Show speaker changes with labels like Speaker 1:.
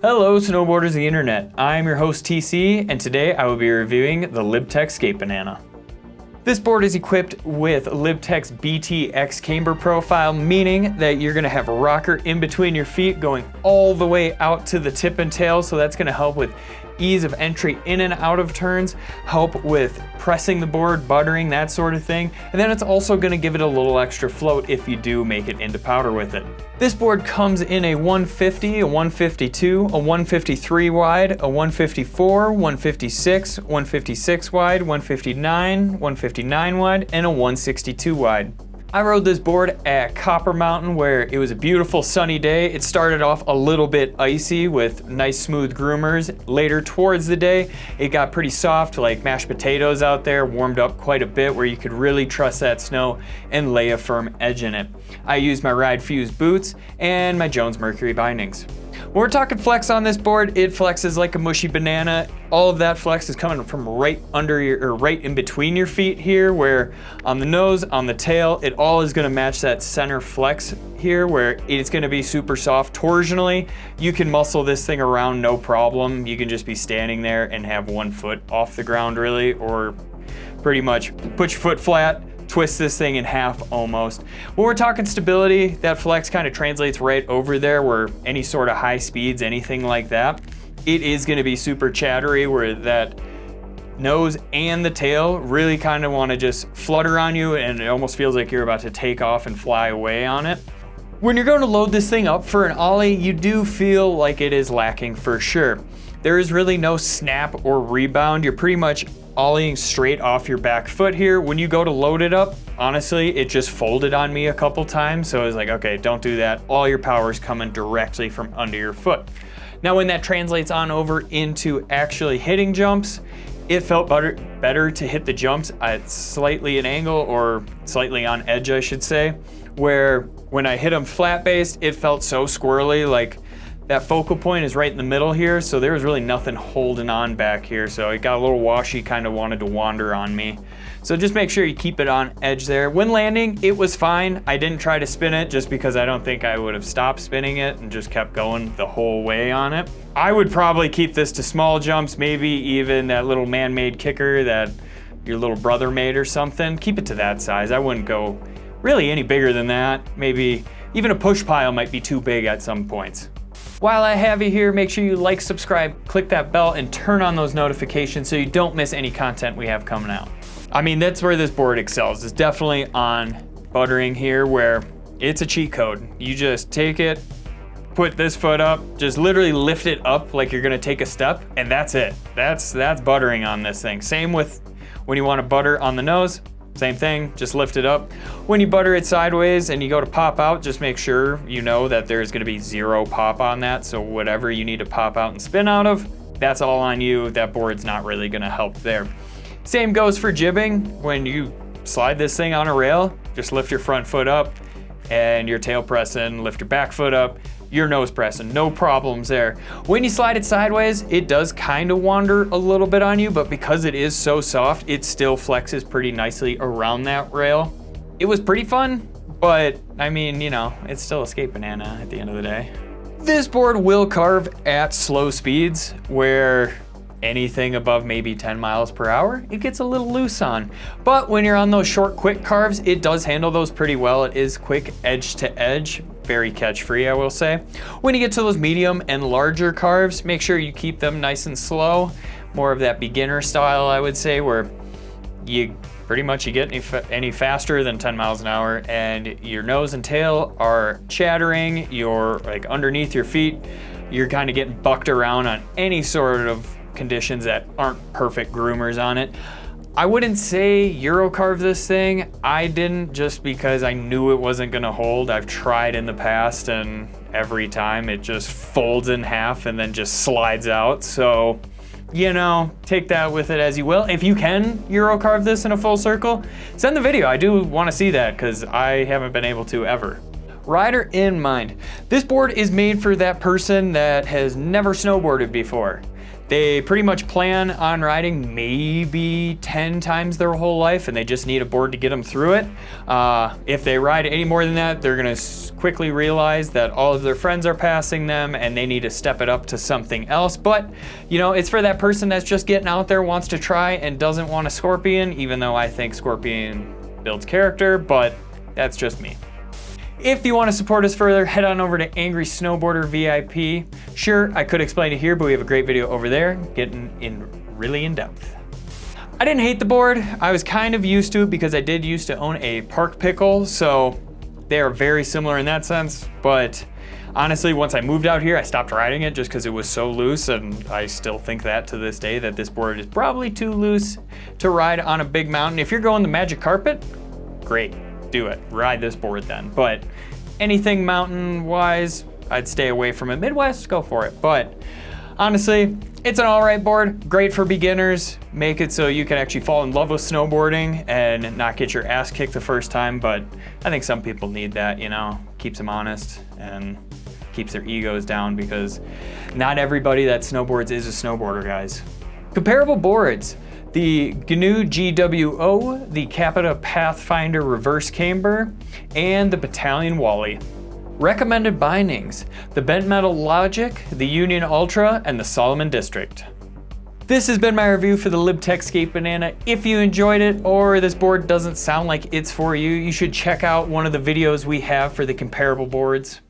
Speaker 1: Hello snowboarders of the internet, I'm your host TC, and today I will be reviewing the Libtech Skatebanana. This board is equipped with Libtech's BTX camber profile, meaning that you're going to have a rocker in between your feet going all the way out to the tip and tail, so that's going to help with ease of entry in and out of turns, help with pressing the board, buttering, that sort of thing, and then it's also going to give it a little extra float if you do make it into powder with it. This board comes in a 150, a 152, a 153 wide, a 154, 156, 156 wide, 159, 159 wide, and a 162 wide. I rode this board at Copper Mountain where it was a beautiful sunny day. It started off a little bit icy with nice smooth groomers. Later towards the day, it got pretty soft like mashed potatoes out there, warmed up quite a bit where you could really trust that snow and lay a firm edge in it. I used my Ride Fuse boots and my Jones Mercury bindings. When we're talking flex on this board, it flexes like a mushy banana. All of that flex is coming from right under your, or right in between your feet here, where on the nose, on the tail, it all is gonna match that center flex here, where it's gonna be super soft. Torsionally, you can muscle this thing around no problem. You can just be standing there and have one foot off the ground really, or pretty much put your foot flat, twist this thing in half almost. When we're talking stability, that flex kind of translates right over there where any sort of high speeds, anything like that, it is going to be super chattery where that nose and the tail really kind of want to just flutter on you and it almost feels like you're about to take off and fly away on it. When you're going to load this thing up for an ollie, you do feel like it is lacking for sure. There is really no snap or rebound. You're pretty much ollieing straight off your back foot here. When you go to load it up, honestly, it just folded on me a couple times. So I was like, okay, don't do that. All your power is coming directly from under your foot. Now, when that translates on over into actually hitting jumps, it felt better to hit the jumps at slightly an angle or slightly on edge, I should say, where when I hit them flat-based, it felt so squirrely, like that focal point is right in the middle here, so there was really nothing holding on back here, so it got a little washy, kind of wanted to wander on me. So just make sure you keep it on edge there. When landing, it was fine. I didn't try to spin it just because I don't think I would have stopped spinning it and just kept going the whole way on it. I would probably keep this to small jumps, maybe even that little man-made kicker that your little brother made or something. Keep it to that size. I wouldn't go really any bigger than that. Maybe even a push pile might be too big at some points. While I have you here, make sure you like, subscribe, click that bell, and turn on those notifications so you don't miss any content we have coming out. I mean, that's where this board excels. It's definitely on buttering here, where it's a cheat code. You just take it, put this foot up, just literally lift it up like you're gonna take a step, and that's it. That's buttering on this thing. Same with when you wanna butter on the nose. Same thing, just lift it up. When you butter it sideways and you go to pop out, just make sure you know that there's gonna be zero pop on that. So whatever you need to pop out and spin out of, that's all on you. That board's not really gonna help there. Same goes for jibbing. When you slide this thing on a rail, just lift your front foot up and your tail pressing, lift your back foot up, your nose pressing, no problems there. When you slide it sideways, it does kind of wander a little bit on you, but because it is so soft, it still flexes pretty nicely around that rail. It was pretty fun, but I mean, you know, it's still a Skatebanana at the end of the day. This board will carve at slow speeds where anything above maybe 10 miles per hour, it gets a little loose on. But when you're on those short, quick carves, it does handle those pretty well. It is quick edge to edge, very catch free, I will say. When you get to those medium and larger carves, make sure you keep them nice and slow. More of that beginner style, I would say, where you pretty much you get any faster than 10 miles an hour and your nose and tail are chattering, you're like underneath your feet, you're kind of getting bucked around on any sort of conditions that aren't perfect groomers on it. I wouldn't say Euro carve this thing. I didn't, just because I knew it wasn't gonna hold. I've tried in the past and every time it just folds in half and then just slides out. So, you know, take that with it as you will. If you can Euro carve this in a full circle, send the video. I do wanna see that because I haven't been able to ever. Rider in mind. This board is made for that person that has never snowboarded before. They pretty much plan on riding maybe 10 times their whole life, and they just need a board to get them through it. If they ride any more than that, they're gonna quickly realize that all of their friends are passing them and they need to step it up to something else. But, you know, it's for that person that's just getting out there, wants to try, and doesn't want a Scorpion, even though I think Scorpion builds character, but that's just me. If you want to support us further, head on over to Angry Snowboarder VIP. Sure, I could explain it here, but we have a great video over there, getting really in depth. I didn't hate the board. I was kind of used to it because I did used to own a Park Pickle, so they are very similar in that sense. But honestly, once I moved out here, I stopped riding it just because it was so loose, and I still think that to this day, that this board is probably too loose to ride on a big mountain. If you're going the Magic Carpet, great. Do it, ride this board then. But anything mountain wise, I'd stay away from it. Midwest, go for it. But honestly, it's an all right board, great for beginners. Make it so you can actually fall in love with snowboarding and not get your ass kicked the first time. But I think some people need that, you know, keeps them honest and keeps their egos down, because not everybody that snowboards is a snowboarder, guys. Comparable boards. The Gnu GWO, the Capita Pathfinder reverse camber, and the Bataleon Wallie. Recommended bindings: the Bent Metal Logic, the Union Ultra, and the Salomon District. This has been my review for the LibTech Skatebanana. If you enjoyed it, or this board doesn't sound like it's for you, you should check out one of the videos we have for the comparable boards.